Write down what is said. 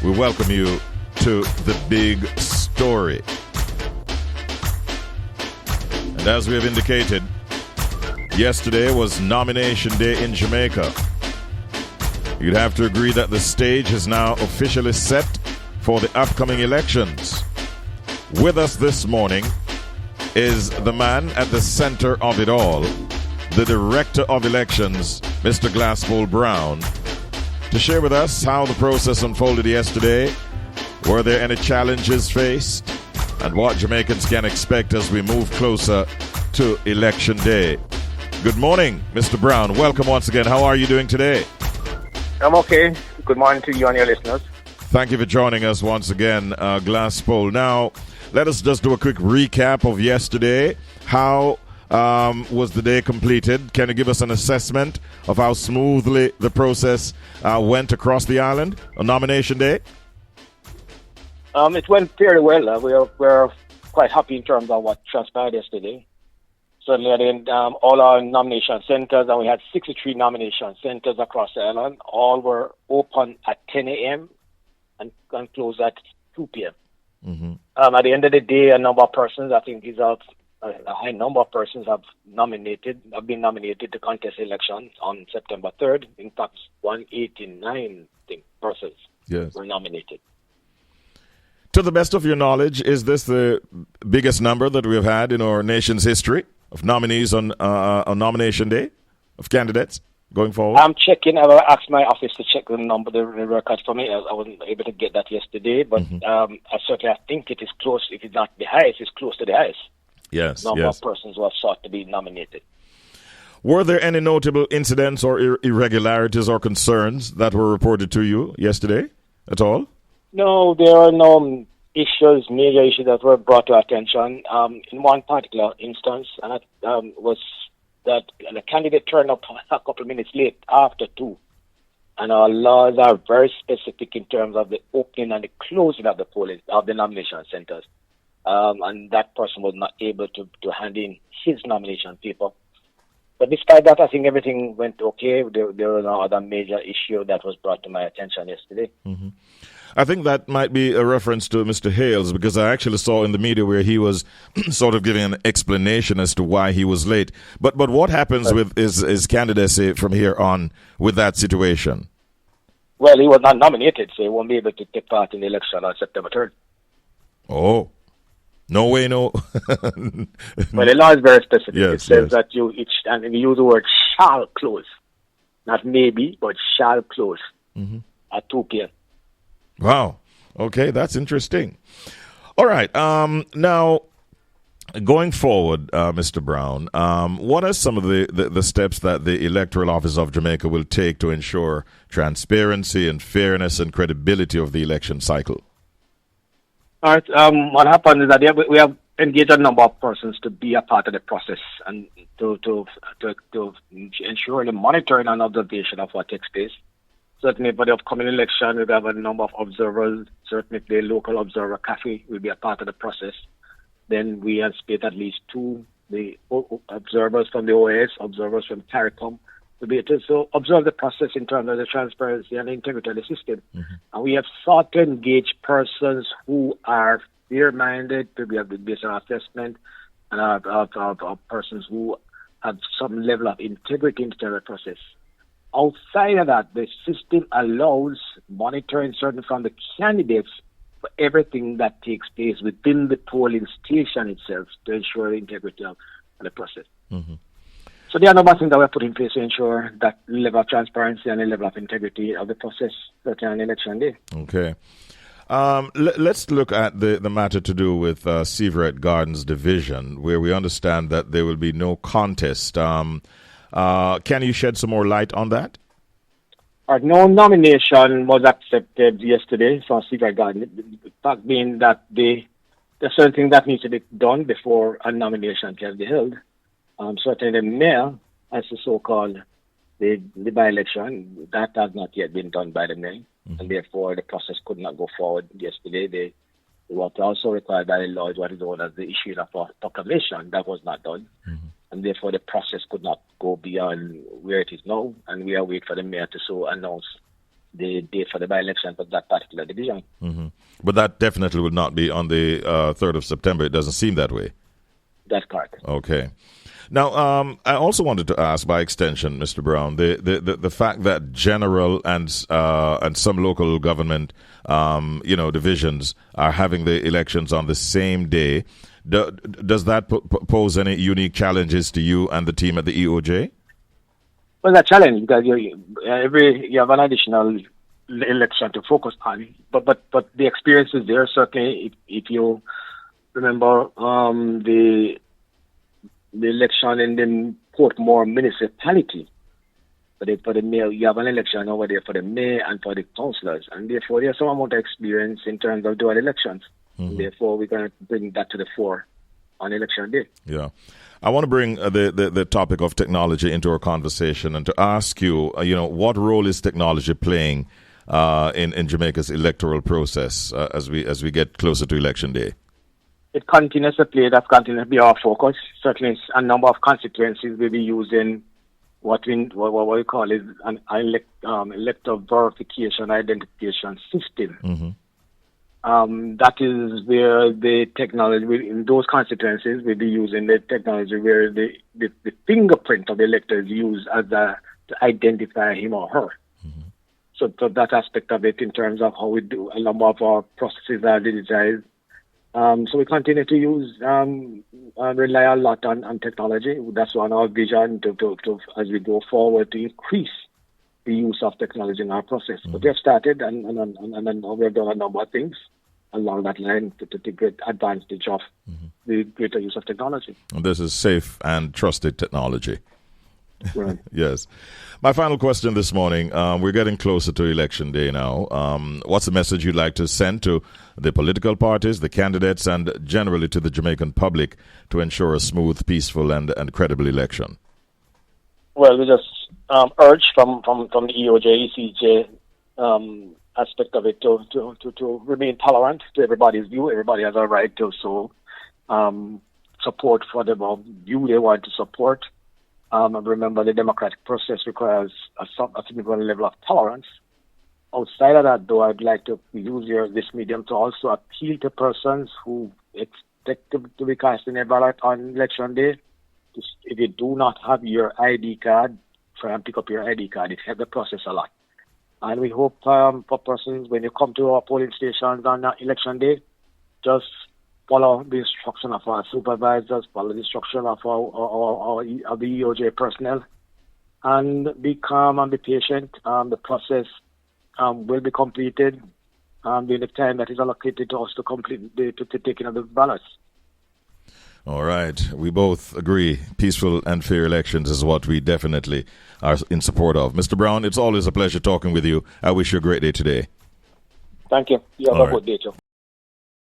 we welcome you to the big story. And as we have indicated, yesterday was nomination day in Jamaica. You'd have to agree that the stage is now officially set for the upcoming elections. With us this morning is the man at the center of it all, the Director of Elections, Mr. Glasspole Brown, to share with us how the process unfolded yesterday, were there any challenges faced, and what Jamaicans can expect as we move closer to Election Day. Good morning, Mr. Brown. Welcome once again. How are you doing today? I'm okay. Good morning to you and your listeners. Thank you for joining us once again, Glasspole. Now, let us just do a quick recap of yesterday. How was the day completed? Can you give us an assessment of how smoothly the process went across the island on nomination day? It went fairly well. We're quite happy in terms of what transpired yesterday. Certainly, at the end, all our nomination centers, and we had 63 nomination centers across the island, all were open at 10 a.m. and closed at 2 p.m. Mm-hmm. At the end of the day, a number of persons, I think a high number of persons have been nominated to contest election on September 3rd. In fact, 189 persons were nominated. To the best of your knowledge, is this the biggest number that we've had in our nation's history of nominees on nomination day, of candidates going forward? I'm checking. I asked my office to check the number, the record for me. I wasn't able to get that yesterday, but I think it is close. If it's not the highest, it's close to the highest. Yes. Number of persons who have sought to be nominated. Were there any notable incidents or irregularities or concerns that were reported to you yesterday at all? No, there are no major issues that were brought to our attention. In one particular instance, and that was that the candidate turned up a couple of minutes late after 2. And our laws are very specific in terms of the opening and the closing of the nomination centers. And that person was not able to hand in his nomination paper. But despite that, I think everything went okay. There was no other major issue that was brought to my attention yesterday. Mm-hmm. I think that might be a reference to Mr. Hales, because I actually saw in the media where he was sort of giving an explanation as to why he was late. But what happens with his candidacy from here on with that situation? Well, he was not nominated, so he won't be able to take part in the election on September 3rd. Oh. No way, no. Well, the law is very specific. It says that you use the word shall close. Not maybe, but shall close at 2 p.m. Wow. Okay, that's interesting. All right. Now, going forward, Mr. Brown, what are some of the steps that the Electoral Office of Jamaica will take to ensure transparency and fairness and credibility of the election cycle? All right. What happened is that we have engaged a number of persons to be a part of the process and to ensure the monitoring and observation of what takes place. Certainly for the upcoming election, we have a number of observers. Certainly the local observer cafe will be a part of the process. Then we anticipate at least 2 the observers from the OAS, observers from CARICOM, to be able to observe the process in terms of the transparency and the integrity of the system. And we have sought to engage persons who are fair-minded, to be based on assessment, and of persons who have some level of integrity in the process. Outside of that, the system allows monitoring certainly from the candidates for everything that takes place within the polling station itself to ensure the integrity of the process. So there are a number of things that we're putting in place to ensure that level of transparency and the level of integrity of the process on election day. Okay. Let's look at the matter to do with Severett Gardens Division, where we understand that there will be no contest. Can you shed some more light on that? No nomination was accepted yesterday for Severett Gardens. The fact being that there's certain things that needs to be done before a nomination can be held. Certainly the mayor, as the so-called the by-election, that has not yet been done by the mayor, and therefore the process could not go forward yesterday. They were also required by the law what is known as the issue of a proclamation. That was not done, and therefore the process could not go beyond where it is now, and we are waiting for the mayor to so announce the date for the by-election for that particular division. Mm-hmm. But that definitely would not be on the 3rd of September. It doesn't seem that way. That's correct. Okay. Now, I also wanted to ask, by extension, Mr. Brown, the fact that general and some local government, divisions are having the elections on the same day. Does that pose any unique challenges to you and the team at the EOJ? Well, it's a challenge because you have an additional election to focus on, but the experience is there. Certainly, if you remember the election in the Portmore municipality for the mayor, you have an election over there for the mayor and for the councillors, and therefore there's some amount of experience in terms of dual elections. Mm-hmm. Therefore, we're going to bring that to the fore on election day. Yeah. I want to bring the topic of technology into our conversation and to ask you, what role is technology playing in Jamaica's electoral process as we get closer to election day? It continues to play. That's continues to be our focus. Certainly, a number of constituencies will be using what we call is an elector verification identification system. Mm-hmm. That is where the technology, in those constituencies, will be using the technology where the fingerprint of the elector is used to identify him or her. Mm-hmm. So that aspect of it, in terms of how we do, a number of our processes are digitized. So we continue to use rely a lot on technology. That's one of our vision to as we go forward to increase the use of technology in our process. Mm-hmm. But we have started and then we have done a number of things along that line to get advantage of the greater use of technology. And this is safe and trusted technology. Right. Yes. My final question this morning, we're getting closer to election day now. What's the message you'd like to send to the political parties, the candidates, and generally to the Jamaican public to ensure a smooth, peaceful, and credible election? Well, we just urge from the EOJ, ECJ aspect of it to remain tolerant to everybody's view. Everybody has a right to support for the view they want to support. Remember, the democratic process requires a significant level of tolerance. Outside of that, though, I'd like to use this medium to also appeal to persons who expect to be casting their ballot on election day. If you do not have your ID card, try and pick up your ID card. It helps the process a lot. And we hope for persons, when you come to our polling stations on election day, just follow the instruction of our supervisors, follow the instruction of the EOJ personnel, and be calm and be patient. The process will be completed during the time that is allocated to us to complete to take in the ballots. All right. We both agree peaceful and fair elections is what we definitely are in support of. Mr. Brown, it's always a pleasure talking with you. I wish you a great day today. Thank you. You have a good day, too.